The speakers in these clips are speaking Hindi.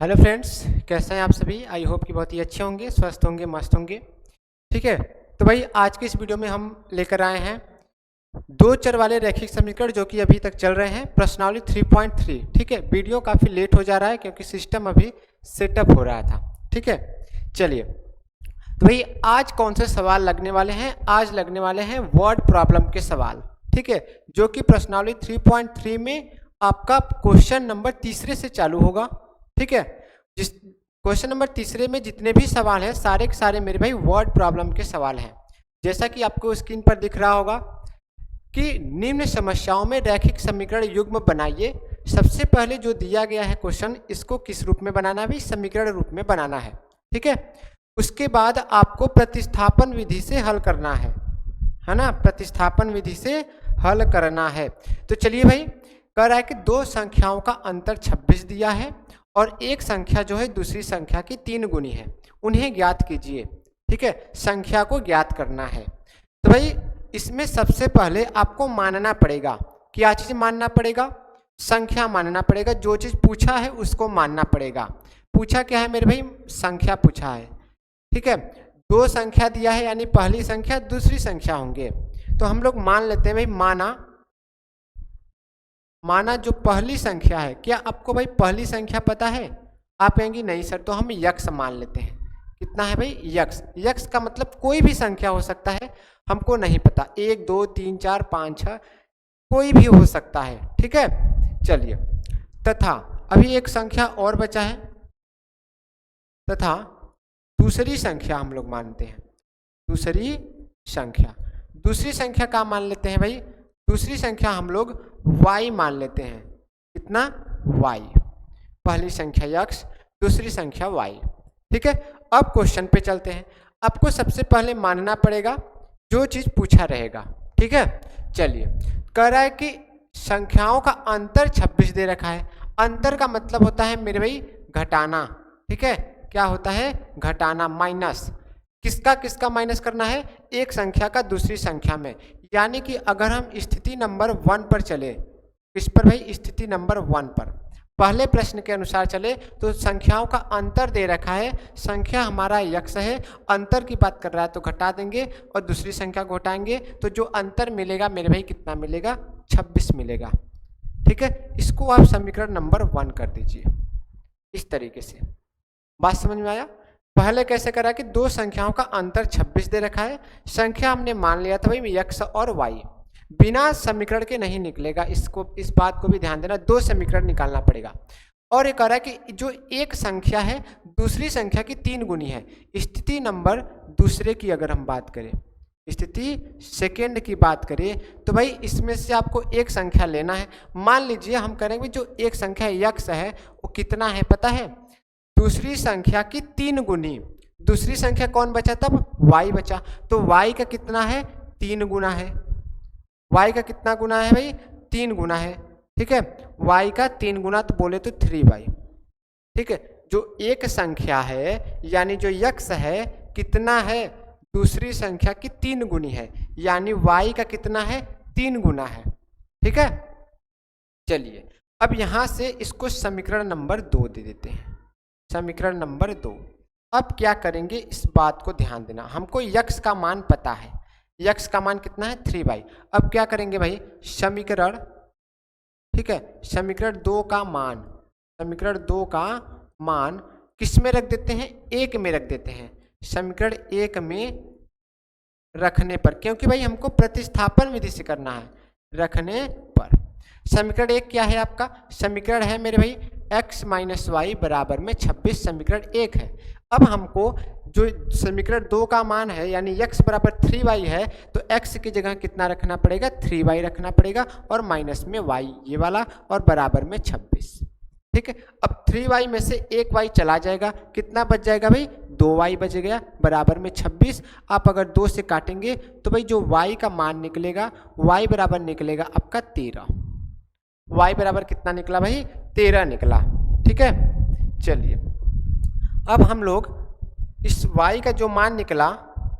हेलो फ्रेंड्स, कैसे हैं आप सभी। आई होप कि बहुत ही अच्छे होंगे, स्वस्थ होंगे, मस्त होंगे। ठीक है, तो भाई आज की इस वीडियो में हम लेकर आए हैं दो चर वाले रैखिक समीकरण जो कि अभी तक चल रहे हैं प्रश्नावली 3.3। ठीक है, वीडियो काफ़ी लेट हो जा रहा है क्योंकि सिस्टम अभी सेटअप हो रहा था। ठीक है, चलिए तो भाई आज कौन से सवाल लगने वाले हैं। आज लगने वाले हैं वर्ड प्रॉब्लम के सवाल। ठीक है, जो कि प्रश्नावली 3.3 में आपका क्वेश्चन नंबर तीसरे से चालू होगा। ठीक है, जिस क्वेश्चन नंबर तीसरे में जितने भी सवाल हैं सारे के सारे मेरे भाई वर्ड प्रॉब्लम के सवाल हैं। जैसा कि आपको स्क्रीन पर दिख रहा होगा कि निम्न समस्याओं में रैखिक समीकरण युग्म बनाइए। सबसे पहले जो दिया गया है क्वेश्चन, इसको किस रूप में बनाना है, समीकरण रूप में बनाना है। ठीक है, उसके बाद आपको प्रतिस्थापन विधि से हल करना है ना, प्रतिस्थापन विधि से हल करना है। तो चलिए भाई, कह रहा है कि दो संख्याओं का अंतर 26 दिया है और एक संख्या जो है दूसरी संख्या की 3 गुनी है, उन्हें ज्ञात कीजिए। ठीक है, संख्या को ज्ञात करना है। तो भाई इसमें सबसे पहले आपको मानना पड़ेगा, क्या चीज़ मानना पड़ेगा, संख्या मानना पड़ेगा। जो चीज़ पूछा है उसको मानना पड़ेगा। पूछा क्या है मेरे भाई, संख्या पूछा है। ठीक है, दो संख्या दिया है यानी पहली संख्या दूसरी संख्या होंगे। तो हम लोग मान लेते हैं भाई, माना जो पहली संख्या है। क्या आपको भाई पहली संख्या पता है? आप कहेंगे नहीं सर, तो हम यक्स मान लेते हैं। कितना है भाई, यक्स। यक्स का मतलब कोई भी संख्या हो सकता है, हमको नहीं पता, 1 2 3 4 5 6 कोई भी हो सकता है। ठीक है, चलिए, तथा अभी एक संख्या और बचा है, तथा दूसरी संख्या हम लोग मानते हैं। दूसरी संख्या का मान लेते हैं भाई, दूसरी संख्या हम लोग y मान लेते हैं। कितना, y। पहली संख्या x, दूसरी संख्या y। ठीक है, अब क्वेश्चन पे चलते हैं। आपको सबसे पहले मानना पड़ेगा जो चीज़ पूछा रहेगा। ठीक है, चलिए, कह रहा है कि संख्याओं का अंतर 26 दे रखा है। अंतर का मतलब होता है मेरे भाई घटाना। ठीक है, क्या होता है, घटाना, माइनस। किसका किसका माइनस करना है, एक संख्या का दूसरी संख्या में। यानी कि अगर हम स्थिति नंबर 1 पर चले, किस पर भाई, स्थिति नंबर 1 पर, पहले प्रश्न के अनुसार चले तो संख्याओं का अंतर दे रखा है। संख्या हमारा यक्स है, अंतर की बात कर रहा है तो घटा देंगे और दूसरी संख्या को घटाएंगे तो जो अंतर मिलेगा मेरे भाई कितना मिलेगा, 26 मिलेगा। ठीक है, इसको आप समीकरण नंबर 1 कर दीजिए इस तरीके से। बात समझ में आया? पहले कैसे करा कि दो संख्याओं का अंतर 26 दे रखा है, संख्या हमने मान लिया था भाई x और y, बिना समीकरण के नहीं निकलेगा। इस बात को भी ध्यान देना, दो समीकरण निकालना पड़ेगा। और ये कह रहा है कि जो एक संख्या है दूसरी संख्या की 3 गुनी है। स्थिति नंबर दूसरे की अगर हम बात करें, स्थिति सेकेंड की बात करें, तो भाई इसमें से आपको एक संख्या लेना है। मान लीजिए हम करेंगे जो एक संख्या x है वो कितना है पता है, दूसरी संख्या की 3 गुनी। दूसरी संख्या कौन बचा, तब y बचा, तो y का कितना है, 3 गुना है। y का कितना गुना है भाई, 3 गुना है। ठीक है, y का 3 गुना तो बोले तो 3y। ठीक है, जो एक संख्या है यानी जो x है कितना है, दूसरी संख्या की 3 गुनी है, यानी y का कितना है, 3 गुना है। ठीक है, चलिए अब यहां से इसको समीकरण नंबर 2 दे देते हैं। समीकरण नंबर 2। अब क्या करेंगे, इस बात को ध्यान देना, हमको यक्स का मान पता है, यक्स का मान कितना है, 3y। अब क्या करेंगे भाई, समीकरण, ठीक है, समीकरण 2 का मान, समीकरण 2 का मान किस में रख देते हैं, 1 में रख देते हैं। समीकरण 1 में रखने पर, क्योंकि भाई हमको प्रतिस्थापन विधि से करना है, रखने पर समीकरण 1 क्या है आपका, समीकरण है मेरे भाई x माइनस वाई बराबर में 26, समीकरण 1 है। अब हमको जो समीकरण 2 का मान है यानी x बराबर 3y है, तो x की जगह कितना रखना पड़ेगा, 3y रखना पड़ेगा और माइनस में y ये वाला और बराबर में 26। ठीक है, अब 3y में से 1y चला जाएगा, कितना बच जाएगा भाई, 2y बच गया बराबर में 26। आप अगर 2 से काटेंगे तो भाई जो y का मान निकलेगा, y बराबर निकलेगा आपका 13। y बराबर कितना निकला भाई, 13 निकला। ठीक है, चलिए अब हम लोग इस y का जो मान निकला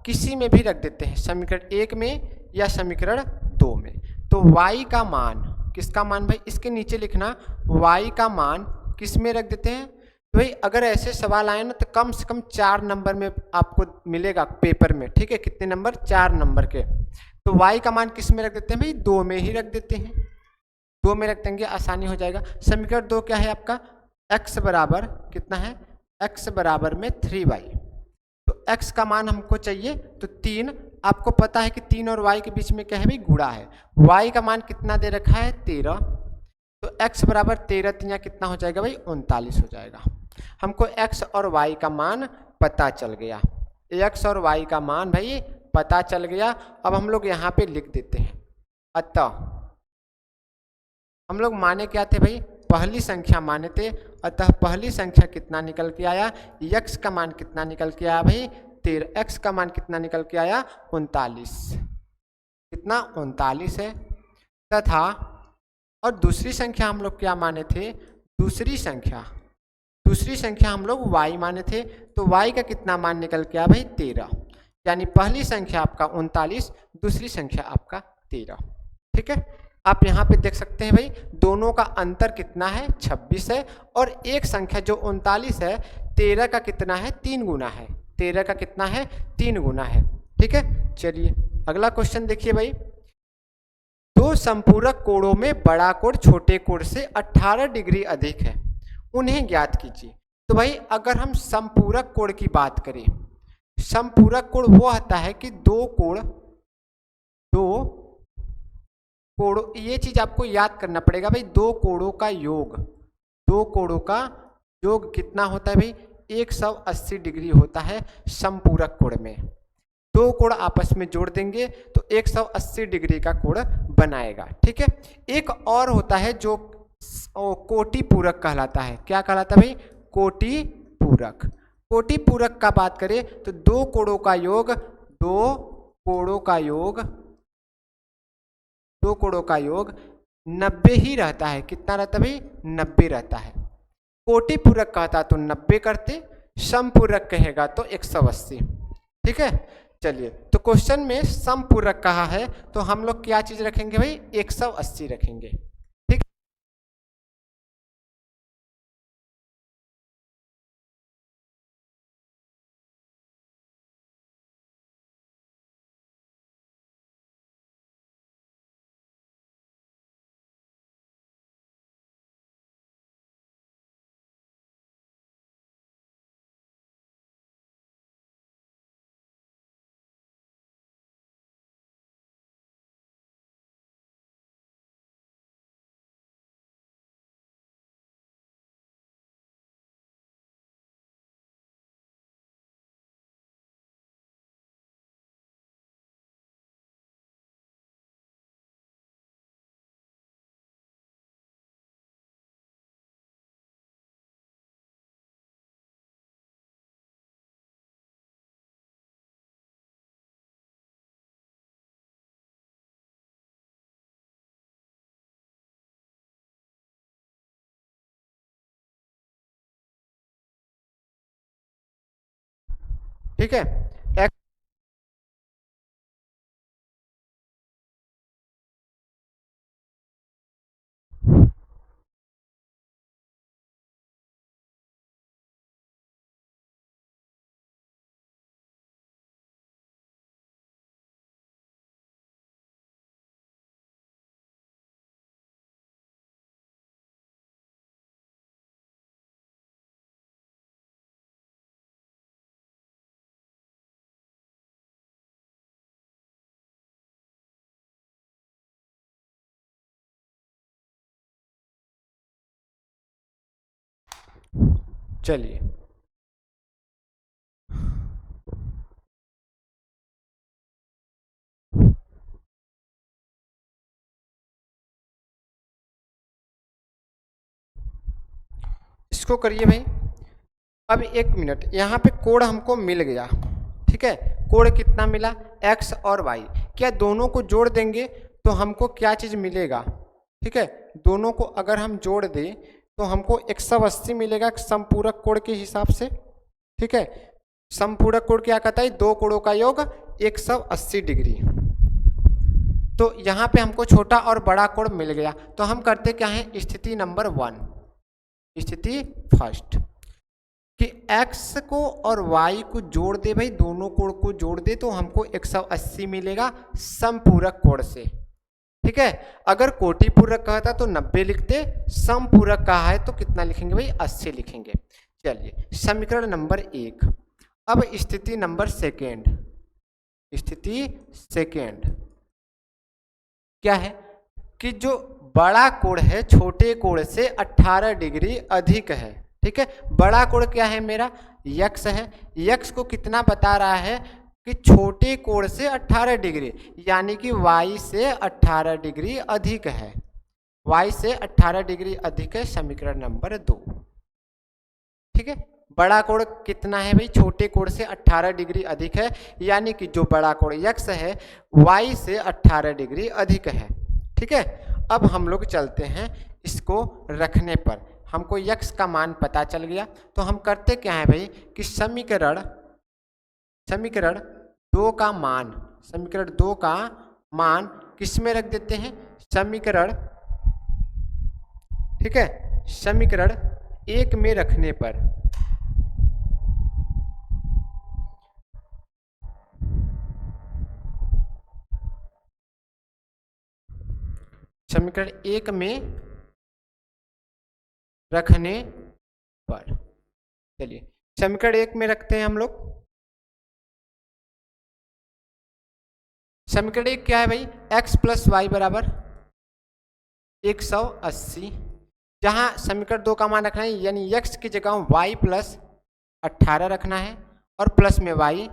किसी में भी रख देते हैं, समीकरण 1 में या समीकरण 2 में। तो y का मान, किसका मान भाई, इसके नीचे लिखना y का मान किस में रख देते हैं, तो भाई अगर ऐसे सवाल आए ना तो कम से कम 4 नंबर में आपको मिलेगा पेपर में, ठीक है। कितने नंबर? 4 नंबर के। तो y का मान किस में रख देते हैं भाई? 2 में ही रख देते हैं, 2 में रख देंगे, आसानी हो जाएगा। समीकरण 2 क्या है आपका? x बराबर कितना है? x बराबर में 3y। तो x का मान हमको चाहिए तो 3, आपको पता है कि 3 और y के बीच में क्या है भाई? गुणा है। y का मान कितना दे रखा है? 13। तो x बराबर 13 3 कितना हो जाएगा भाई? 39 हो जाएगा। हमको x और y का मान पता चल गया, x और y का मान भाई पता चल गया। अब हम लोग यहाँ पे लिख देते हैं, अतः हम लोग माने क्या थे भाई? पहली संख्या माने थे। अतः पहली संख्या कितना निकल के आया? x का मान कितना निकल के आया भाई? 13। x का मान कितना निकल के आया? 39। कितना? 39 है। तथा और दूसरी संख्या हम लोग क्या माने थे? दूसरी संख्या हम लोग y माने थे। तो y का कितना मान निकल के आया भाई? 13। यानी पहली संख्या आपका 39, दूसरी संख्या आपका 13, ठीक है। आप यहाँ पे देख सकते हैं भाई दोनों का अंतर कितना है? 26 है। और एक संख्या जो 39 है, 13 का कितना है? 3 गुना है। 13 का कितना है? 3 गुना है, ठीक है। चलिए अगला क्वेश्चन देखिए भाई। दो संपूरक कोणों में बड़ा कोण छोटे कोण से 18 डिग्री अधिक है, उन्हें ज्ञात कीजिए। तो भाई अगर हम संपूरक कोण की बात करें, संपूरक कोण वो आता है कि दो कोण, ये चीज आपको याद करना पड़ेगा भाई। दो कोणों का योग कितना होता है भाई? 180 डिग्री होता है संपूरक कोण में। दो कोण आपस में जोड़ देंगे तो 180 डिग्री का कोण बनाएगा, ठीक है। एक और होता है जो कोटि पूरक कहलाता है। क्या कहलाता है भाई? कोटि पूरक। कोटि पूरक का बात करें तो दो कोणों का योग 90 ही रहता है। कितना रहता है भाई? 90 रहता है। कोटि पूरक कहता तो 90 करते, समपूरक कहेगा तो 180, ठीक है। चलिए तो क्वेश्चन में समपूरक कहा है तो हम लोग क्या चीज रखेंगे भाई? 180 रखेंगे, ठीक। ठीक है। चलिए इसको करिए भाई। अब 1 मिनट, यहाँ पे कोण हमको मिल गया, ठीक है। कोण कितना मिला? x और y। क्या दोनों को जोड़ देंगे तो हमको क्या चीज मिलेगा? ठीक है, दोनों को अगर हम जोड़ दें तो हमको 180 मिलेगा संपूरक कोण के हिसाब से, ठीक है। संपूरक कोण क्या कहता है? दो कोणों का योग 180 डिग्री। तो यहाँ पे हमको छोटा और बड़ा कोण मिल गया। तो हम करते क्या है? स्थिति नंबर 1, स्थिति फर्स्ट। कि x को और y को जोड़ दे भाई, दोनों कोण को जोड़ दे तो हमको 180 मिलेगा समपूरक कोण से। ठीक है, अगर कोटि पूरक कहा था तो 90 लिखते, समपूरक कहा है तो कितना लिखेंगे भाई, 80 लिखेंगे। चलिए समीकरण नंबर 1। अब स्थिति नंबर सेकेंड, स्थिति सेकेंड क्या है कि जो बड़ा कोण है छोटे कोण से 18 डिग्री अधिक है। ठीक है, बड़ा कोण क्या है मेरा, यक्स है। यक्स को कितना बता रहा है कि छोटे कोण से 18 डिग्री, यानी कि y से 18 डिग्री अधिक है, y से 18 डिग्री अधिक है, समीकरण नंबर 2। ठीक है, बड़ा कोण कितना है भाई, छोटे कोण से 18 डिग्री अधिक है, यानी कि जो बड़ा कोण यक्स है y से 18 डिग्री अधिक है। ठीक है, अब हम लोग चलते हैं इसको रखने पर, हमको यक्स का मान पता चल गया, तो हम करते क्या है भाई कि समीकरण 2 का मान, समीकरण 2 का मान किस में रख देते हैं, समीकरण, ठीक है, समीकरण 1 में रखने पर, समीकरण 1 में रखने पर, चलिए समीकरण 1 में रखते हैं हम लोग। समीकरण 1 क्या है भाई, x प्लस वाई बराबर 180, जहां समीकरण 2 का मान रखना है, यानी x की जगह y प्लस 18 रखना है और प्लस में y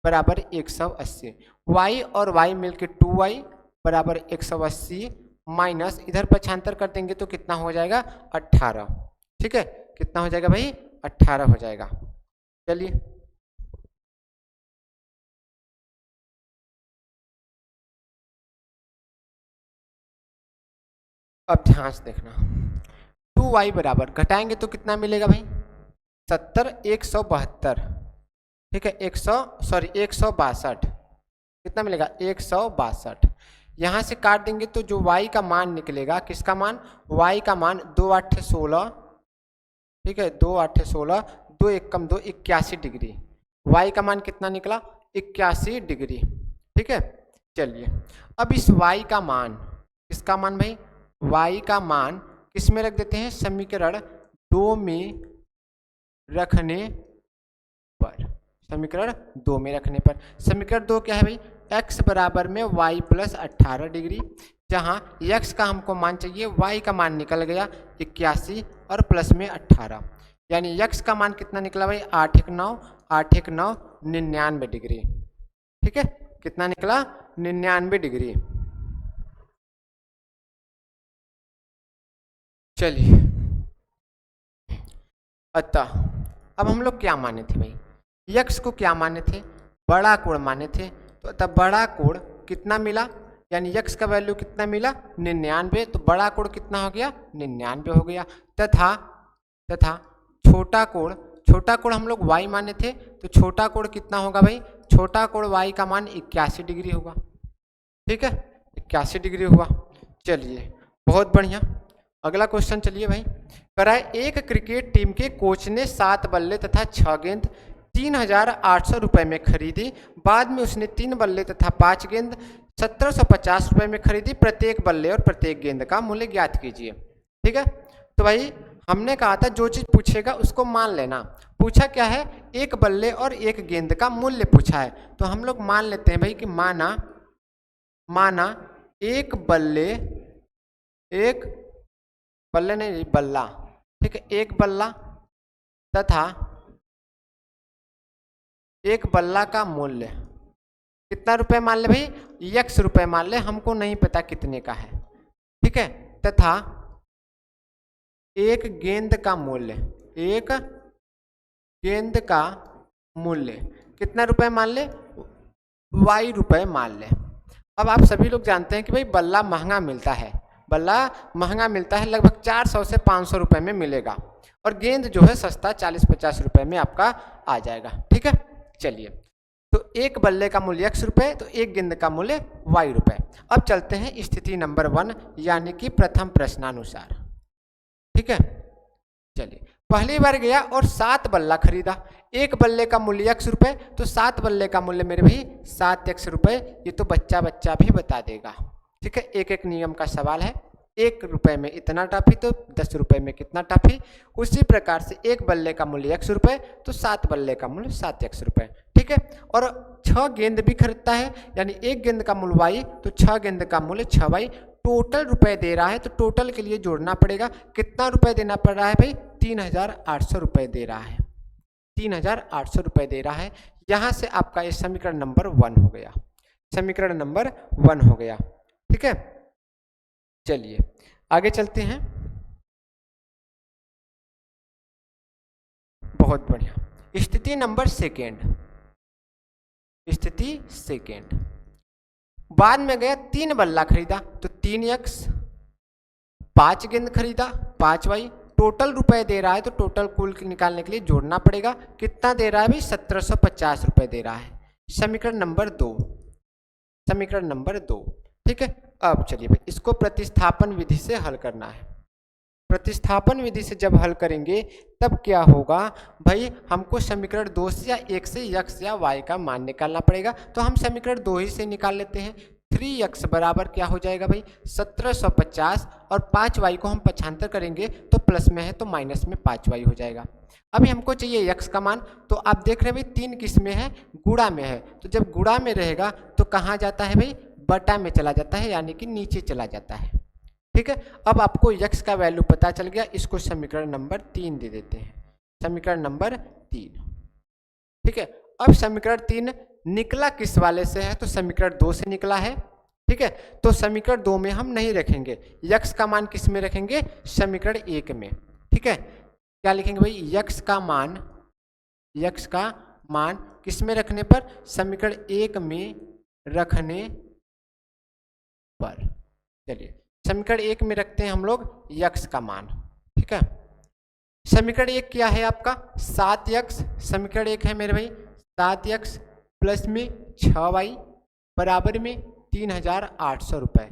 बराबर 180, y और y मिलके 2y बराबर 180 माइनस इधर पक्षांतर कर देंगे तो कितना हो जाएगा, 18। ठीक है, कितना हो जाएगा भाई, 18 हो जाएगा। चलिए अब ध्यान से देखना, 2y बराबर घटाएंगे तो कितना मिलेगा भाई, 70 172। ठीक है, 162, कितना मिलेगा, 162। यहाँ से काट देंगे तो जो y का मान निकलेगा, किसका मान, y का मान 2 8 16। ठीक है, 2 8 16, 2 1 कम 2 81 डिग्री, y का मान कितना निकला, 81 डिग्री। ठीक है, चलिए अब इस y का मान, किसका मान भाई, y का मान किस में रख देते हैं, समीकरण 2 में रखने पर, समीकरण 2 में रखने पर, समीकरण 2 क्या है भाई, x बराबर में y प्लस 18 डिग्री, जहां x का हमको मान चाहिए, y का मान निकल गया 81 और प्लस में 18, यानी x का मान कितना निकला भाई, 8 1 9 99 डिग्री। ठीक है, कितना निकला, 99 डिग्री। चलिए अतः अब हम लोग क्या माने थे भाई, यक्स को क्या माने थे, बड़ा कोण माने थे, तो अतः बड़ा कोण कितना मिला, यानी यक्स का वैल्यू कितना मिला, 99, तो बड़ा कोण कितना हो गया, 99 हो गया। तथा छोटा कोण हम लोग y माने थे, तो छोटा कोण कितना होगा भाई, छोटा कोण y का मान 81 डिग्री होगा। ठीक है, 81 डिग्री हुआ। चलिए बहुत बढ़िया, अगला क्वेश्चन चलिए भाई, कराए एक क्रिकेट टीम के कोच ने 7 बल्ले तथा 6 गेंद 3800 रुपये में खरीदी, बाद में उसने 3 बल्ले तथा 5 गेंद 1750 रुपये में खरीदी, प्रत्येक बल्ले और प्रत्येक गेंद का मूल्य ज्ञात कीजिए। ठीक है, तो भाई हमने कहा था जो चीज़ पूछेगा उसको मान लेना, पूछा क्या है, एक बल्ले और एक गेंद का मूल्य पूछा है, तो हम लोग मान लेते हैं भाई कि माना एक बल्ले, एक बल्ले नहीं बल्ला, ठीक है, एक बल्ला तथा एक बल्ला का मूल्य कितना रुपए मान ले भाई, x रुपए मान ले, हमको नहीं पता कितने का है। ठीक है, तथा एक गेंद का मूल्य, एक गेंद का मूल्य कितना रुपए मान ले, y रुपए मान ले। अब आप सभी लोग जानते हैं कि भाई बल्ला महंगा मिलता है, बल्ला महंगा मिलता है, लगभग 400 से 500 रुपए में मिलेगा, और गेंद जो है सस्ता 40-50 रुपए में आपका आ जाएगा। ठीक है, चलिए तो एक बल्ले का मूल्य x रुपए, तो एक गेंद का मूल्य y रुपए। अब चलते हैं स्थिति नंबर 1 यानी कि प्रथम प्रश्नानुसार। ठीक है, चलिए पहली बार गया और 7 बल्ला खरीदा, एक बल्ले का मूल्य x रुपए, तो 7 बल्ले का मूल्य मेरे भाई 7x रुपए। ये तो बच्चा बच्चा भी बता देगा, ठीक है। एक एक नियम का सवाल है, 1 रुपए में इतना टॉफी तो 10 रुपए में कितना टॉफी। उसी प्रकार से एक बल्ले का मूल्य x रुपए, तो 7 बल्ले का मूल्य 7x रुपए, ठीक है। और 6 गेंद भी खरीदता है, यानी एक गेंद का मूल्य y, तो 6 गेंद का मूल्य 6y। टोटल रुपए दे रहा है, तो टोटल के लिए जोड़ना पड़ेगा। कितना रुपए देना पड़ रहा है भाई? 3800 रुपए दे रहा है, 3800 रुपए दे रहा है। यहाँ से आपका ये समीकरण नंबर 1 हो गया, समीकरण नंबर 1 हो गया, ठीक है। चलिए आगे चलते हैं। बहुत बढ़िया। स्थिति नंबर सेकेंड, स्थिति सेकेंड, बाद में गया 3 बल्ला खरीदा, तो 3x, 5 गेंद खरीदा 5y। टोटल रुपए दे रहा है, तो टोटल कुल निकालने के लिए जोड़ना पड़ेगा। कितना दे रहा है भाई? 1750 रुपए दे रहा है। समीकरण नंबर 2, समीकरण नंबर 2, ठीक है। अब चलिए भाई इसको प्रतिस्थापन विधि से हल करना है। प्रतिस्थापन विधि से जब हल करेंगे तब क्या होगा भाई? हमको समीकरण 2 से या 1 से x या y का मान निकालना पड़ेगा। तो हम समीकरण 2 ही से निकाल लेते हैं। 3x बराबर क्या हो जाएगा भाई? 1750, और 5y को हम पक्षांतर करेंगे तो प्लस में है तो माइनस में 5y हो जाएगा। अभी हमको चाहिए x का मान, तो आप देख रहे हैं भाई 3 किस में है? गुणा में है। तो जब गुणा में रहेगा तो कहाँ जाता है भाई? बटा में चला जाता है, यानी कि नीचे चला जाता है, ठीक है। अब आपको x का वैल्यू पता चल गया, इसको समीकरण नंबर 3 दे देते हैं, समीकरण नंबर 3, ठीक है। अब समीकरण 3 निकला किस वाले से है? तो समीकरण 2 से निकला है, ठीक है। तो समीकरण 2 में हम नहीं रखेंगे, x का मान किस में रखेंगे? समीकरण 1 में, ठीक है। क्या लिखेंगे भाई? x का मान, x का मान किस में रखने पर? समीकरण 1 में रखने पर। चलिए समीकरण 1 में रखते हैं हम लोग x का मान, ठीक है। समीकरण 1 क्या है आपका? 7x। समीकरण 1 है मेरे भाई 7x प्लस में 6y बराबर में 3800 रुपये,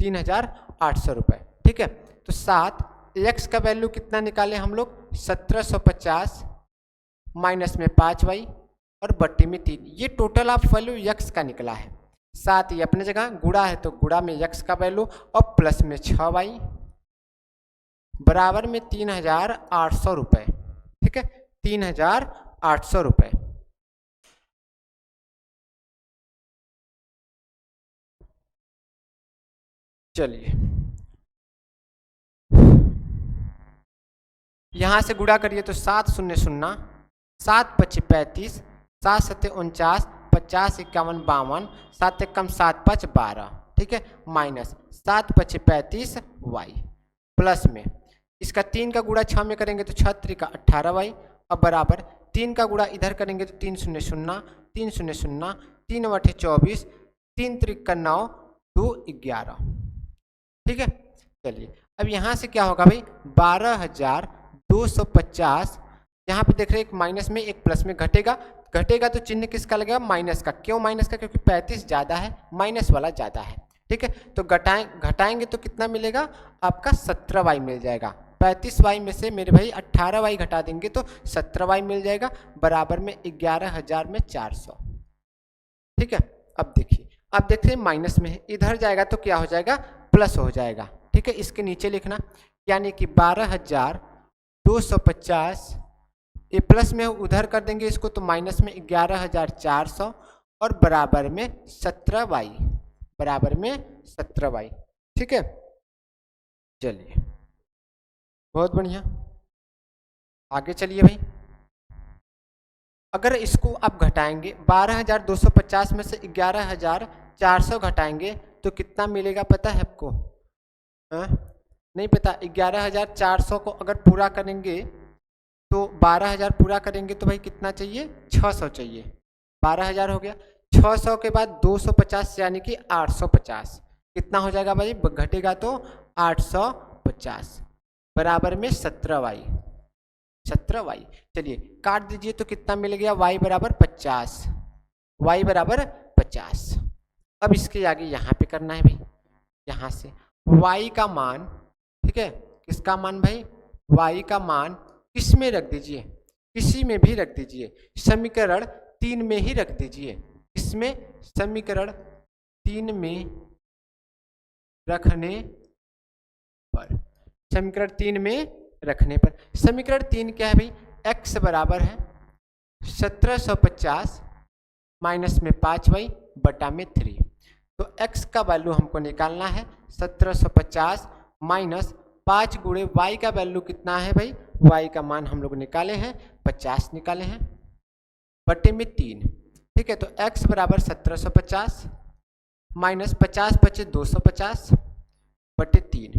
3800 रुपये, ठीक है। तो 7x का वैल्यू कितना निकाले हम लोग? 1750 माइनस में 5y और बट्टी में 3। ये टोटल आप वैल्यू x का निकला है। 7 ये अपने जगह, गुणा है तो गुणा में x का वैल्यू और प्लस में 6y बराबर में 3800 रुपये, ठीक है। 3800 रुपये। चलिए यहां से गुणा करिए तो 7 शून्य 0, 7 पच्चीस 35, 7 सत्ते 49, 50 51 52, 7 एकम 7 5 12, ठीक है। माइनस 7 पच्चीस 35 y प्लस में इसका 3 का गुणा 6 में करेंगे तो 6 त्रिका 18y, अब बराबर 3 का गुणा इधर करेंगे तो 3 शून्य 0, 3 शून्य 0, 3 बटे 24, 3 त्रिका 9, 2 11, ठीक है। चलिए अब यहाँ से क्या होगा भाई? 12250। यहाँ पे देख रहे हैं एक माइनस में एक प्लस में घटेगा, घटेगा तो चिन्ह किसका लगेगा? माइनस का। क्यों माइनस का? क्योंकि 35 ज़्यादा है, माइनस वाला ज़्यादा है, ठीक है। तो घटाएंगे तो कितना मिलेगा? आपका 17y मिल जाएगा। 35y में से मेरे भाई 18y घटा देंगे तो 17y मिल जाएगा, बराबर में 11000 में 400, ठीक है। अब देखिए, अब देख रहे हैं माइनस में है, इधर जाएगा तो क्या हो जाएगा? प्लस हो जाएगा, ठीक है। इसके नीचे लिखना, यानी कि 12250, ये प्लस में उधर कर देंगे इसको तो माइनस में 11400 और बराबर में 17y, बराबर में 17y, ठीक है। चलिए बहुत बढ़िया, आगे चलिए भाई। अगर इसको आप घटाएंगे 12250 में से 11400 घटाएंगे तो कितना मिलेगा पता है आपको? नहीं पता। 11400 को अगर पूरा करेंगे तो 12000 पूरा करेंगे तो भाई कितना चाहिए? 600 चाहिए। 12000 हो गया, 600 के बाद 250 यानी कि 850, कितना हो जाएगा भाई? घटेगा तो 850 बराबर में 17y, 17y। चलिए काट दीजिए तो कितना मिल गया? y बराबर 50, y बराबर 50। अब इसके आगे यहाँ पे करना है भाई, यहाँ से y का मान, ठीक है। किसका मान भाई? y का मान किसमें रख दीजिए, किसी में भी रख दीजिए, समीकरण 3 में ही रख दीजिए। इसमें समीकरण 3 में रखने पर, समीकरण 3 में रखने पर, समीकरण 3 क्या है भाई, x बराबर है 1750 माइनस में 5y बटा में 3। तो x का वैल्यू हमको निकालना है 1750 माइनस 5 गुणे y का वैल्यू कितना है भाई, y का मान हम लोग निकाले हैं 50 निकाले हैं बटे में 3। ठीक है, तो x बराबर 1750 माइनस 50 बचे 250 बटे 3।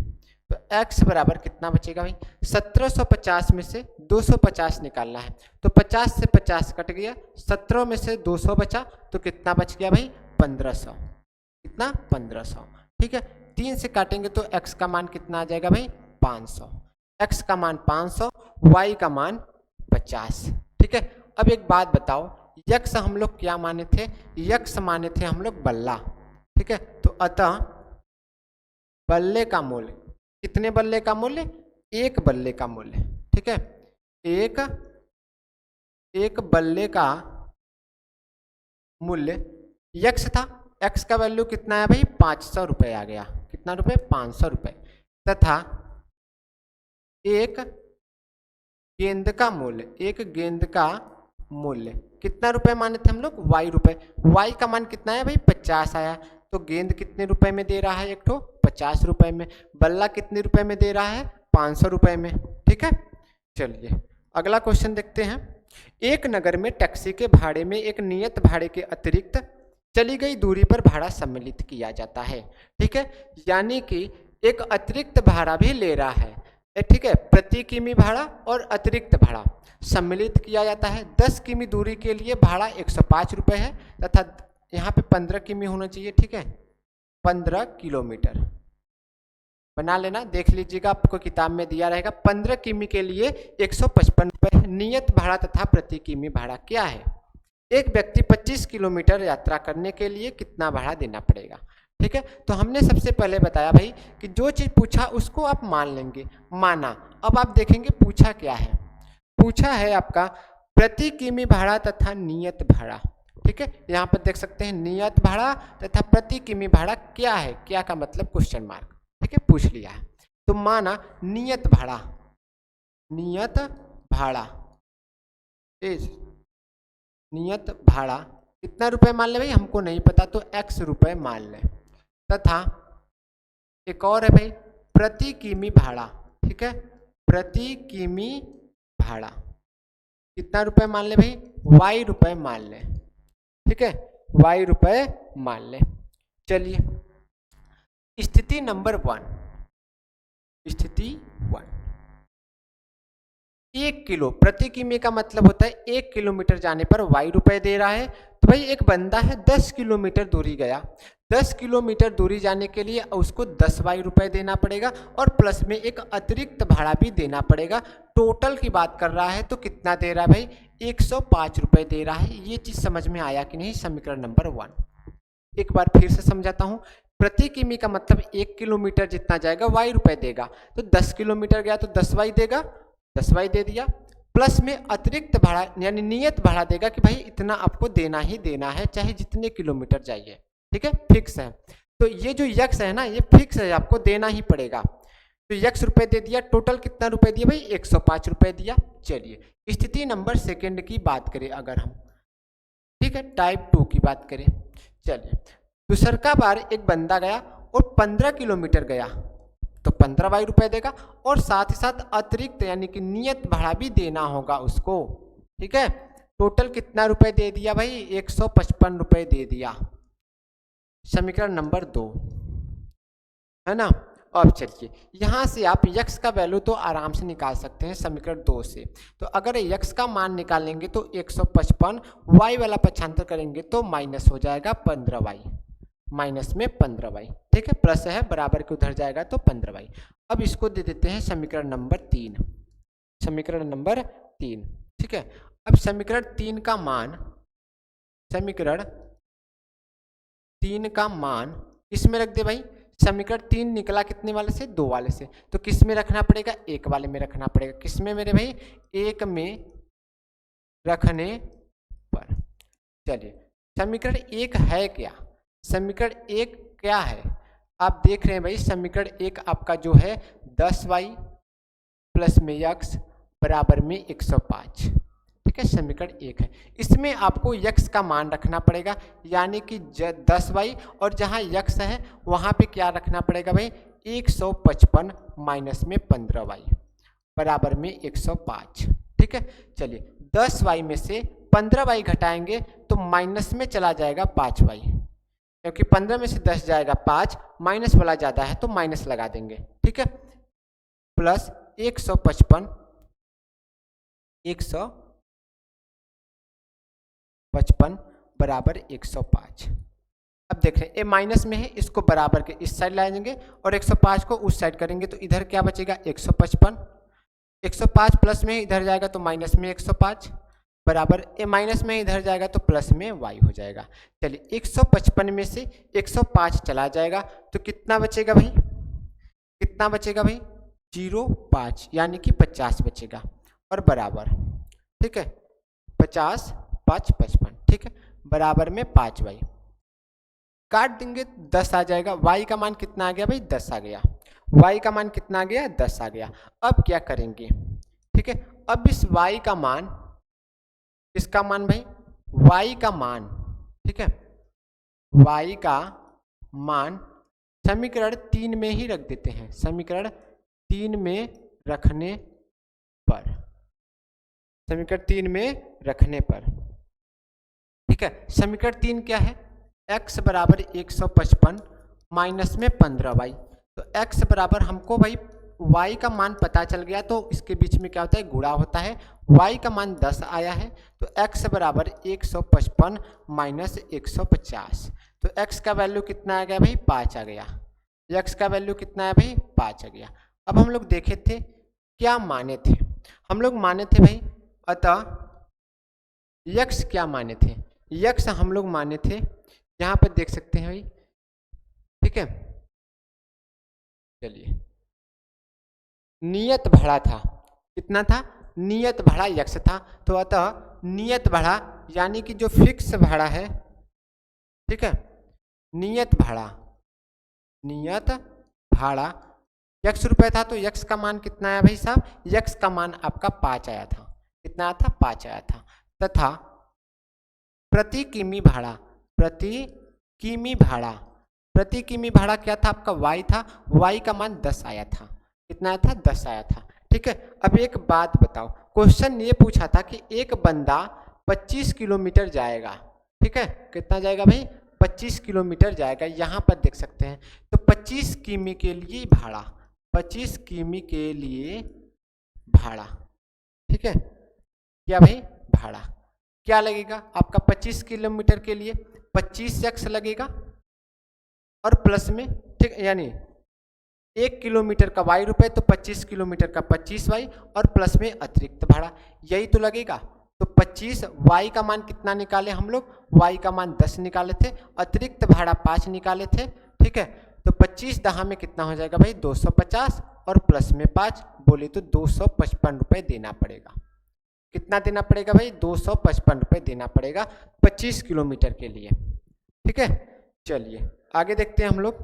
तो x बराबर कितना बचेगा भाई, 1750 में से 250 निकालना है, तो 50 से 50 कट गया, 17 में से 200 बचा, तो कितना बच गया भाई 1500, कितना 1500। ठीक है, 3 से काटेंगे तो x का मान कितना आ जाएगा भाई 500, x का मान 500, y का मान 50। ठीक है, अब एक बात बताओ, यक्स हम लोग क्या माने थे, यक्स माने थे हम लोग बल्ला। ठीक है, तो अतः बल्ले का मूल्य, कितने बल्ले का मूल्य, एक बल्ले का मूल्य। ठीक है, एक बल्ले का मूल्य यक्स था, एक्स का वैल्यू कितना है भाई 500 रुपये आ गया, कितना रुपये 500 रुपये, तथा एक गेंद का मूल्य, एक गेंद का मूल्य कितना रुपए माने थे हम लोग, वाई रुपए, वाई का मान कितना है भाई 50 आया, तो गेंद कितने रुपए में दे रहा है, एक ठो 50 रुपए में, बल्ला कितने रुपए में दे रहा है 500 रुपए में। ठीक है, चलिए अगला क्वेश्चन देखते हैं। एक नगर में टैक्सी के भाड़े में एक नियत भाड़े के अतिरिक्त चली गई दूरी पर भाड़ा सम्मिलित किया जाता है। ठीक है, यानी कि एक अतिरिक्त भाड़ा भी ले रहा है। ठीक है, प्रति किमी भाड़ा और अतिरिक्त भाड़ा सम्मिलित किया जाता है। 10 किमी दूरी के लिए भाड़ा 105 रुपये है, तथा यहाँ पे 15 किमी होना चाहिए। ठीक है, 15 किलोमीटर बना लेना, देख लीजिएगा आपको किताब में दिया रहेगा। 15 किमी के लिए 155 रुपये नियत भाड़ा तथा प्रति किमी भाड़ा क्या है। एक व्यक्ति 25 किलोमीटर यात्रा करने के लिए कितना भाड़ा देना पड़ेगा। ठीक है, तो हमने सबसे पहले बताया भाई कि जो चीज़ पूछा उसको आप मान लेंगे, माना। अब आप देखेंगे पूछा क्या है, पूछा है आपका प्रति किमी भाड़ा तथा नियत भाड़ा। ठीक है, यहाँ पर देख सकते हैं नियत भाड़ा तथा प्रति किमी भाड़ा क्या है, क्या का मतलब क्वेश्चन मार्क। ठीक है, पूछ लिया है, तो माना नियत भाड़ा, नियत भाड़ा इज, नियत भाड़ा कितना रुपए मान ले भाई, हमको नहीं पता, तो x रुपए मान ले, तथा एक और है भाई प्रति किमी भाड़ा। ठीक है, प्रति किमी भाड़ा कितना रुपए मान ले भाई, y रुपए मान ले। ठीक है, y रुपए मान ले। चलिए स्थिति नंबर 1, स्थिति 1, 1 किलो प्रति किमी का मतलब होता है 1 किलोमीटर जाने पर y रुपए दे रहा है। तो भाई एक बंदा है 10 किलोमीटर दूरी गया, 10 किलोमीटर दूरी जाने के लिए उसको 10 y रुपए देना पड़ेगा और प्लस में एक अतिरिक्त भाड़ा भी देना पड़ेगा। टोटल की बात कर रहा है तो कितना दे रहा है भाई 105 रुपए दे रहा है। ये चीज़ समझ में आया कि नहीं, समीकरण नंबर 1 एक बार फिर से समझाता हूँ। प्रति किमी का मतलब 1 किलोमीटर जितना जाएगा y रुपए देगा, तो 10 किलोमीटर गया तो 10 y देगा, 10 y दे दिया, प्लस में अतिरिक्त भाड़ा यानी नियत भाड़ा देगा कि भाई इतना आपको देना ही देना है चाहे जितने किलोमीटर जाइए। ठीक है, फिक्स है। तो ये जो यक्स है ना, ये फिक्स है, आपको देना ही पड़ेगा। तो यक्स रुपए दे दिया, टोटल कितना रुपए दिया भाई 105 रुपए दिया। चलिए स्थिति नंबर 2 की बात करें अगर हम, ठीक है, टाइप 2 की बात करें। चलिए दूसरा बार एक बंदा गया और 15 किलोमीटर गया तो 15 y रुपए देगा और साथ ही साथ अतिरिक्त यानी कि नियत भाड़ा भी देना होगा उसको। ठीक है, टोटल कितना रुपए दे दिया भाई 155 रुपए दे दिया। समीकरण नंबर 2 है ना। अब चलिए यहाँ से आप यक्स का वैल्यू तो आराम से निकाल सकते हैं समीकरण 2 से। तो अगर यक्स का मान निकालेंगे तो 155, y वाला पक्षांतर करेंगे तो माइनस हो जाएगा 15y, माइनस में 15y। ठीक है, प्लस है बराबर के उधर जाएगा तो 15y। अब इसको दे देते हैं समीकरण नंबर 3, समीकरण नंबर 3। ठीक है, अब समीकरण 3 का मान, समीकरण 3 का मान इसमें रख दे भाई समीकरण 3 निकला कितने वाले से, 2 वाले से, तो किस में रखना पड़ेगा, 1 वाले में रखना पड़ेगा। किस में मेरे भाई, 1 में रखने पर। चलिए समीकरण 1 है क्या, समीकरण 1 क्या है, आप देख रहे हैं भाई समीकरण 1 आपका जो है 10y प्लस में x बराबर में 105, ठीक है, समीकरण 1 है। इसमें आपको x का मान रखना पड़ेगा, यानी कि 10y और जहाँ x है वहाँ पे क्या रखना पड़ेगा भाई, 155 माइनस में 15y बराबर में 105, ठीक है। चलिए 10y में से 15y घटाएंगे तो माइनस में चला जाएगा 5y, क्योंकि 15 में से 10 जाएगा 5, माइनस वाला ज़्यादा है तो माइनस लगा देंगे, ठीक है, प्लस 155 बराबर 105। अब देख रहे हैं ये माइनस में है, इसको बराबर के इस साइड लाएंगे और 105 को उस साइड करेंगे तो इधर क्या बचेगा, 155, 105 प्लस में इधर जाएगा तो माइनस में 105 बराबर ए माइनस में इधर जाएगा तो प्लस में y हो जाएगा। चलिए 155 में से 105 चला जाएगा तो कितना बचेगा भाई, कितना बचेगा भाई, 0.5 यानी कि 50 बचेगा और बराबर, ठीक है, 50 5 55, ठीक है, बराबर में 5y काट देंगे 10 आ जाएगा। y का मान कितना आ गया भाई, 10 आ गया, y का मान कितना आ गया, 10 आ गया। अब क्या करेंगे, ठीक है, अब इस y का मान, इसका मान भाई y का मान, ठीक है, y का मान समीकरण 3 में ही रख देते हैं, समीकरण 3 में रखने पर, समीकरण 3 में रखने पर, ठीक है। समीकरण 3 क्या है, x बराबर 155 माइनस में 15y, तो x बराबर हमको भाई y का मान पता चल गया तो इसके बीच में क्या होता है, गुणा होता है, y का मान 10 आया है तो x बराबर 155 माइनस 150, तो x का वैल्यू कितना आ गया भाई, 5 आ गया, x का वैल्यू कितना है भाई, 5 आ गया। अब हम लोग देखे थे क्या माने थे, हम लोग माने थे भाई, अतः x क्या माने थे, x हम लोग माने थे, यहाँ पर देख सकते हैं भाई, ठीक है। चलिए नियत भाड़ा था, कितना था, नियत भाड़ा x था, तो अतः नियत भाड़ा यानी कि जो फिक्स भाड़ा है, ठीक है, नियत भाड़ा, नियत भाड़ा x रुपये था तो x का मान कितना आया भाई साहब, x का मान आपका 5 आया था, कितना आया था, 5 आया था, तथा प्रति किमी भाड़ा, प्रति किमी भाड़ा, प्रति किमी भाड़ा क्या था आपका, y था, y का मान 10 आया था, कितना आया था, 10 आया था, ठीक है। अब एक बात बताओ, क्वेश्चन ये पूछा था कि एक बंदा 25 किलोमीटर जाएगा, ठीक है, कितना जाएगा भाई, 25 किलोमीटर जाएगा, यहाँ पर देख सकते हैं, तो 25 किमी के लिए भाड़ा, 25 किमी के लिए भाड़ा, ठीक है, क्या भाई, भाड़ा क्या लगेगा आपका 25 किलोमीटर के लिए, 25x लगेगा और प्लस में, ठीक, यानी 1 किलोमीटर का y रुपये तो 25 किलोमीटर का 25y और प्लस में अतिरिक्त भाड़ा, यही तो लगेगा। तो 25 y का मान कितना निकाले हम लोग, y का मान 10 निकाले थे, अतिरिक्त भाड़ा 5 निकाले थे, ठीक है, तो 25 दहा में कितना हो जाएगा भाई, 250 और प्लस में 5 बोले तो 255 रुपये देना पड़ेगा, कितना देना पड़ेगा भाई, 255 रुपये देना पड़ेगा 25 किलोमीटर के लिए, ठीक है। चलिए आगे देखते हैं हम लोग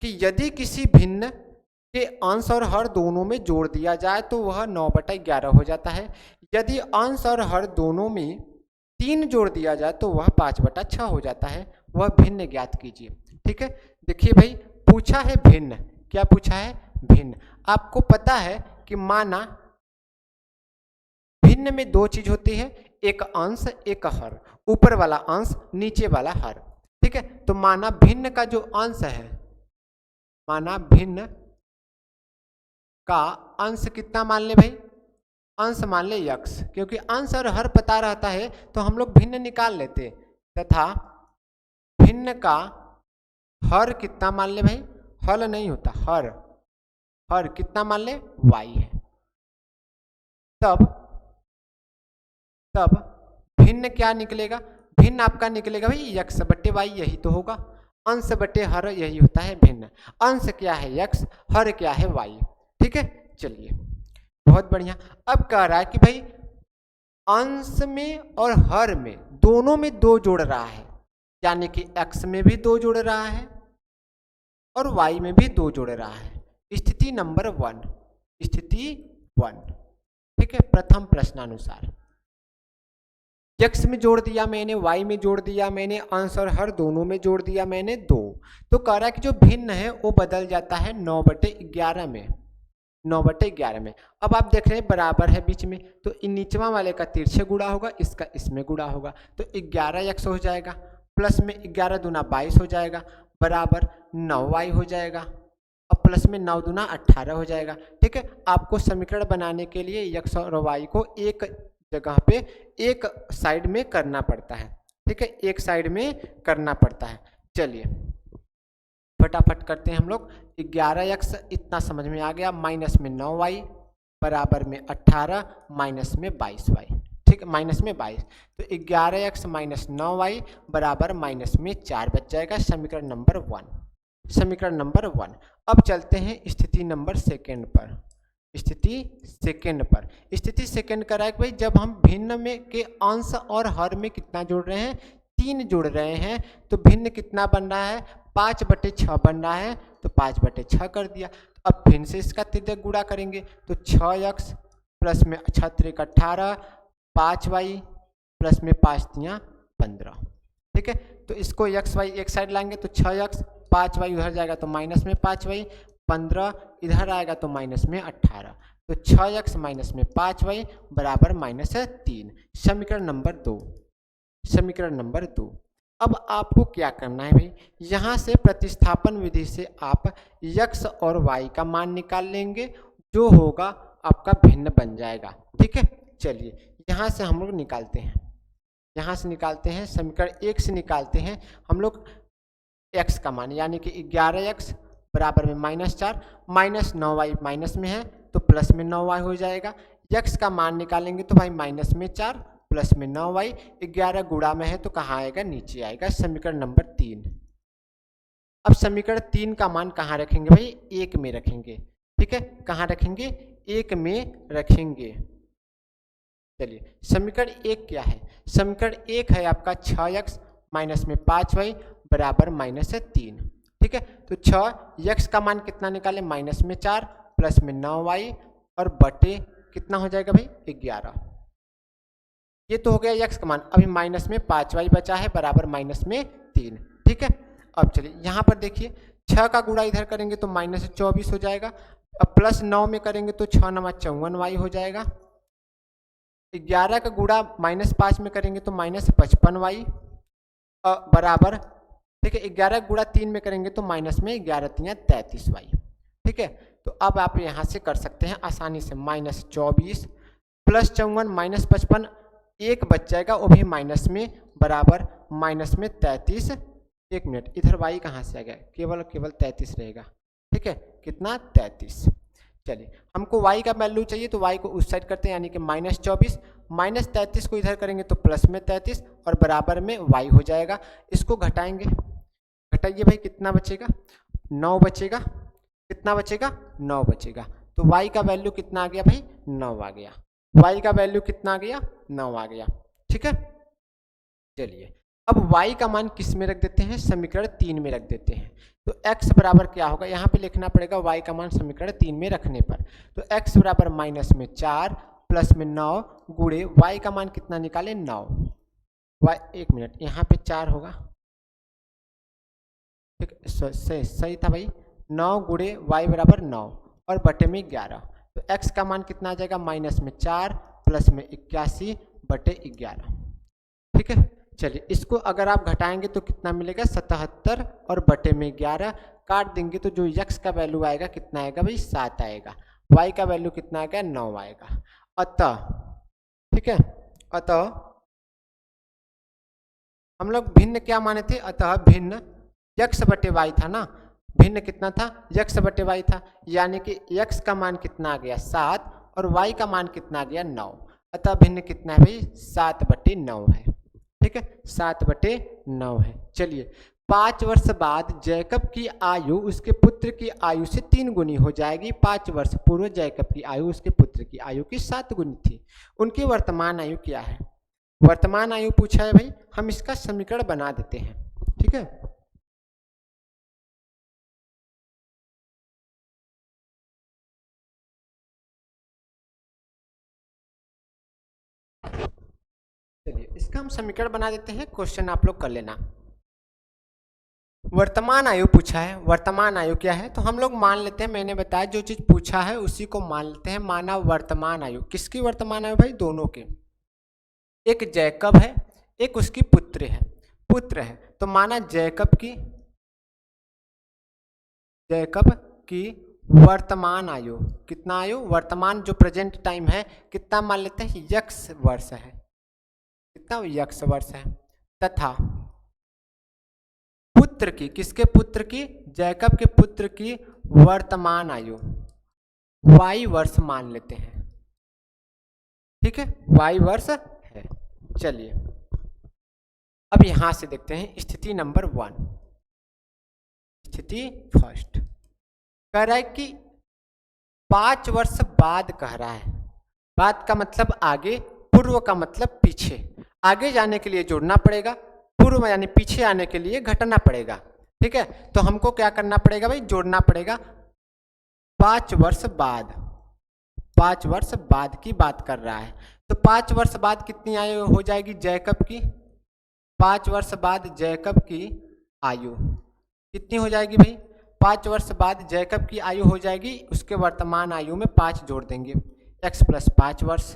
कि यदि किसी भिन्न के अंश और हर दोनों में जोड़ दिया जाए तो वह 9/11 हो जाता है, यदि अंश और हर दोनों में 3 जोड़ दिया जाए तो वह 5/6 हो जाता है, वह भिन्न ज्ञात कीजिए, ठीक है। देखिए भाई पूछा है भिन्न, क्या पूछा है, भिन्न। आपको पता है कि माना भिन्न में 2 चीज होती है, एक अंश एक हर, ऊपर वाला अंश नीचे वाला हर, ठीक है। तो माना भिन्न का जो अंश है, माना भिन्न का अंश कितना मान ले भाई, अंश मान ले x, क्योंकि अंश और हर पता रहता है तो हम लोग भिन्न निकाल लेते, तथा भिन्न का हर कितना मान ले भाई, हल नहीं होता, हर, हर कितना मान ले, y है, तब भिन्न क्या निकलेगा, भिन्न आपका निकलेगा भाई x/y, यही तो होगा। अंश बटे हर यही होता है भिन्न। अंश क्या है x, हर क्या है y। ठीक है, चलिए बहुत बढ़िया। अब कह रहा है कि भाई अंश में और हर में दोनों में 2 जोड़ रहा है, यानी कि x में भी 2 जोड़ रहा है और y में भी 2 जोड़ रहा है। स्थिति नंबर 1, स्थिति 1। ठीक है, प्रथम प्रश्नानुसार x में जोड़ दिया मैंने, y में जोड़ दिया मैंने, अंश और हर दोनों में जोड़ दिया मैंने 2। तो कह रहा है कि जो भिन्न है वो बदल जाता है 9/11 में, 9/11 में। अब आप देख रहे हैं बराबर है बीच में, तो इन निचवा वाले का तिरछे गुणा होगा, इसका इसमें गुणा होगा, तो 11x हो जाएगा, प्लस में 11 दूना 22 हो जाएगा, बराबर 9y हो जाएगा, अब प्लस में 9 दूना 18 हो जाएगा। ठीक है, आपको समीकरण बनाने के लिए x और y को एक जगह पे एक साइड में करना पड़ता है। ठीक है, एक साइड में करना पड़ता है। चलिए फटाफट करते हैं हम लोग। 11x इतना समझ में आ गया, माइनस में 9y बराबर में 18 माइनस में 22y। ठीक है, माइनस में 22, तो 11x माइनस 9y बराबर माइनस में 4 बच जाएगा। समीकरण नंबर 1, समीकरण नंबर 1। अब चलते हैं स्थिति नंबर 2 पर। स्थिति 2 पर, स्थिति 2 का है भाई जब हम भिन्न में के अंश और हर में कितना जोड़ रहे हैं, 3 जोड़ रहे हैं, तो भिन्न कितना बन रहा है, 5/6 बन रहा है, तो 5/6 कर दिया। अब फिर से इसका तिर्यक गुणा करेंगे, तो 6x प्लस में 6 3 18, 5y प्लस में 5 3 15। ठीक है, तो इसको x y एक साइड लाएंगे तो 6x, 5y उधर जाएगा तो माइनस में 5y, 15 इधर आएगा तो माइनस में 18, तो 6x माइनस में 5y बराबर माइनस 3। समीकरण नंबर 2, समीकरण नंबर 2। अब आपको क्या करना है भाई, यहाँ से प्रतिस्थापन विधि से आप x और y का मान निकाल लेंगे, जो होगा आपका भिन्न बन जाएगा। ठीक है, चलिए यहाँ से हम लोग निकालते हैं, यहाँ से निकालते हैं, समीकरण 1 से निकालते हैं हम लोग x का मान, यानी कि 11x बराबर में -4, माइनस 9y माइनस में है तो प्लस में 9y हो जाएगा। x का मान निकालेंगे तो भाई माइनस में 4 प्लस में 9y, 11 गुणा में है तो कहाँ आएगा, नीचे आएगा। समीकरण नंबर 3। अब समीकरण 3 का मान कहाँ रखेंगे भाई, 1 में रखेंगे। ठीक है, कहाँ रखेंगे, 1 में रखेंगे। चलिए समीकरण 1 क्या है, समीकरण 1 है आपका 6x माइनस में 5y बराबर -3। ठीक है, तो 6x का मान कितना निकाले, माइनस में 4 प्लस में 9y और बटे कितना हो जाएगा भाई 11। ये तो हो गया x का मान। अभी माइनस में 5y बचा है बराबर -3। ठीक है, अब चलिए यहाँ पर देखिए 6 का गुणा इधर करेंगे तो -24 हो जाएगा, अब प्लस 9 में करेंगे तो 6 9 54y हो जाएगा। 11 का गुणा -5 में करेंगे तो -55y बराबर, ठीक है, 11 गुणा 3 में करेंगे तो माइनस में 11 3 33y। ठीक है, तो अब आप यहाँ से कर सकते हैं आसानी से, -24 प्लस 54 -55 एक बच जाएगा, वो भी माइनस में बराबर माइनस में 33। एक मिनट, इधर y कहाँ से आ गया, केवल 33 रहेगा। ठीक है, कितना 33। चलिए हमको y का वैल्यू चाहिए तो y को उस साइड करते हैं, यानी कि -24 -33 को इधर करेंगे तो प्लस में 33 और बराबर में y हो जाएगा। इसको घटाएंगे, घटाइए भाई कितना बचेगा, 9 बचेगा, कितना बचेगा 9 बचेगा। तो y का वैल्यू कितना आ गया भाई, 9 आ गया। y का वैल्यू कितना आ गया, 9 आ गया। ठीक है, चलिए अब y का मान किस में रख देते हैं, समीकरण 3 में रख देते हैं। तो x बराबर क्या होगा, यहाँ पे लिखना पड़ेगा y का मान समीकरण 3 में रखने पर। तो x बराबर -4 प्लस में 9 गुणे y का मान कितना निकाले 9, y एक मिनट यहाँ पे 4 होगा, ठीक सही था भाई, 9 गुणे y बराबर 9 और बटे में 11। तो x का मान कितना आ जाएगा, -4 प्लस में 81 बटे 11। ठीक है, चलिए इसको अगर आप घटाएंगे तो कितना मिलेगा, 77 और बटे में 11 काट देंगे तो जो x का वैल्यू आएगा कितना आएगा भाई, 7 आएगा। y का वैल्यू कितना आएगा, 9 आएगा। अतः ठीक है, अतः हम लोग भिन्न क्या माने थे, अतः भिन्न x बटे y था ना, भिन्न कितना था, x बटे y था, यानी कि x का मान कितना आ गया 7 और y का मान कितना आ गया 9। अतः भिन्न कितना है भाई, 7/9 है। ठीक है, 7/9 है। चलिए 5 वर्ष बाद जैकब की आयु उसके पुत्र की आयु से 3 गुनी हो जाएगी। 5 वर्ष पूर्व जैकब की आयु उसके पुत्र की आयु की 7 गुनी थी। उनकी वर्तमान आयु क्या है? वर्तमान आयु पूछा है भाई, हम इसका समीकरण बना देते हैं। ठीक है, चलिए इसका हम समीकरण बना देते हैं, क्वेश्चन आप लोग कर लेना। वर्तमान आयु पूछा है, वर्तमान आयु क्या है? तो हम लोग मान लेते हैं, मैंने बताया जो चीज पूछा है उसी को मान लेते हैं। माना वर्तमान आयु, किसकी वर्तमान आयु भाई? दोनों की। एक जैकब है, एक उसकी पुत्र है। तो माना जैकब की वर्तमान आयु, कितना आयु? वर्तमान जो प्रेजेंट टाइम है कितना मान लेते हैं? यक्स वर्ष है। कितना? यक्स वर्ष है। तथा पुत्र की, किसके पुत्र की? जैकब के पुत्र की वर्तमान आयु वाई वर्ष मान लेते हैं। ठीक है, वाई वर्ष है। चलिए अब यहां से देखते हैं स्थिति नंबर 1। स्थिति फर्स्ट कह रहा है कि 5 वर्ष बाद कह रहा है। बाद का मतलब आगे, पूर्व का मतलब पीछे। आगे जाने के लिए जोड़ना पड़ेगा, पूर्व यानी पीछे आने के लिए घटाना पड़ेगा। ठीक है, तो हमको क्या करना पड़ेगा भाई? जोड़ना पड़ेगा। 5 वर्ष बाद, 5 वर्ष बाद की बात कर रहा है। तो 5 वर्ष बाद कितनी आयु हो जाएगी जैकब की? 5 वर्ष बाद जैकब की आयु कितनी हो जाएगी भाई? 5 वर्ष बाद जैकब की आयु हो जाएगी, उसके वर्तमान आयु में 5 जोड़ देंगे, x + 5 वर्ष।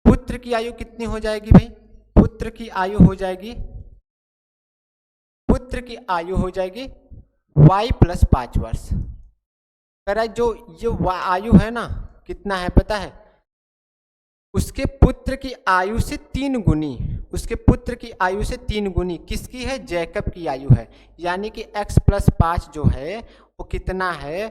पुत्र की आयु कितनी हो जाएगी भाई? पुत्र की आयु हो जाएगी, पुत्र की आयु हो जाएगी y + 5 वर्ष। कह रहा है जो ये आयु है ना, कितना है पता है? उसके पुत्र की आयु से 3 गुनी, उसके पुत्र की आयु से 3 गुनी किसकी है? जैकब की आयु है। यानी कि x + 5 जो है वो कितना है?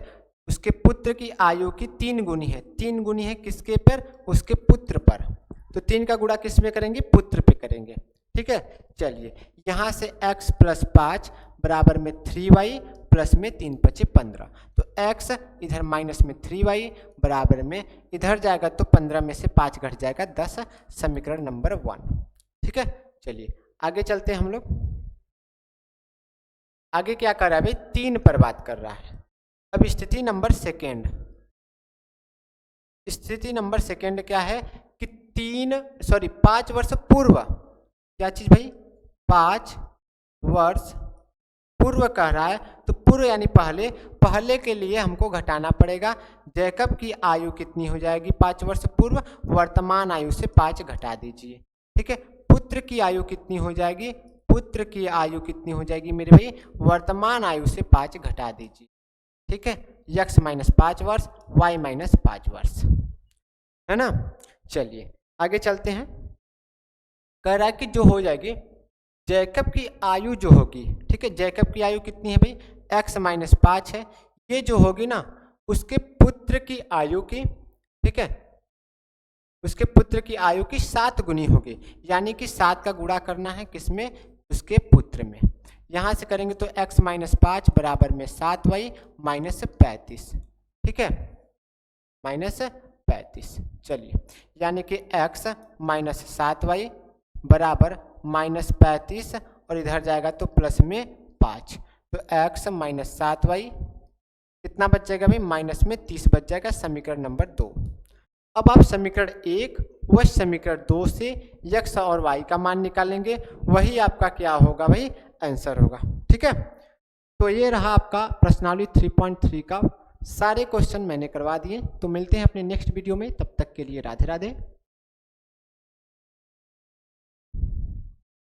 उसके पुत्र की आयु की 3 गुनी है। 3 गुनी है किसके पर? उसके पुत्र पर। तो 3 का गुणा किस पे करेंगे? पुत्र पे करेंगे। ठीक है, चलिए यहाँ से x + 5 बराबर में 3y प्लस में 3 × 5 = 15। तो x इधर माइनस में 3y बराबर में इधर जाएगा तो 15 में से 5 घट जाएगा 10, समीकरण नंबर 1। ठीक है, चलिए आगे चलते हैं हम लोग। आगे क्या कर रहा है भाई? 3 पर बात कर रहा है। अब स्थिति नंबर 2, स्थिति नंबर 2 क्या है कि 5 वर्ष पूर्व, क्या चीज भाई? 5 वर्ष पूर्व कह रहा है। तो पूर्व यानी पहले के लिए हमको घटाना पड़ेगा। जैकब की आयु कितनी हो जाएगी 5 वर्ष पूर्व? वर्तमान आयु से 5 घटा दीजिए। ठीक है, पुत्र की आयु कितनी हो जाएगी? पुत्र की आयु कितनी हो जाएगी मेरे भाई? वर्तमान आयु से 5 घटा दीजिए। ठीक है, x - 5 वर्ष, y - 5 वर्ष, है ना। चलिए आगे चलते हैं। कह रहा है कि जो हो जाएगी जैकब की आयु जो होगी, ठीक है, जैकब की आयु कितनी है भाई? x - 5 है। ये जो होगी ना उसके पुत्र की आयु की, ठीक है, उसके पुत्र की आयु की 7 गुनी होगी। यानी कि 7 का गुणा करना है किसमें? उसके पुत्र में। यहाँ से करेंगे तो x - 5 बराबर में 7y - 35। ठीक है, -35। चलिए यानी कि x - 7y बराबर -35 और इधर जाएगा तो प्लस में 5। तो x - 7y कितना बच जाएगा भाई? माइनस में 30 बच जाएगा, समीकरण नंबर 2। अब आप समीकरण 1 व समीकरण 2 से x और y का मान निकालेंगे, वही आपका क्या होगा भाई? आंसर होगा। ठीक है, तो ये रहा आपका प्रश्नावली 3.3 का सारे क्वेश्चन मैंने करवा दिए। तो मिलते हैं अपने नेक्स्ट वीडियो में, तब तक के लिए राधे राधे।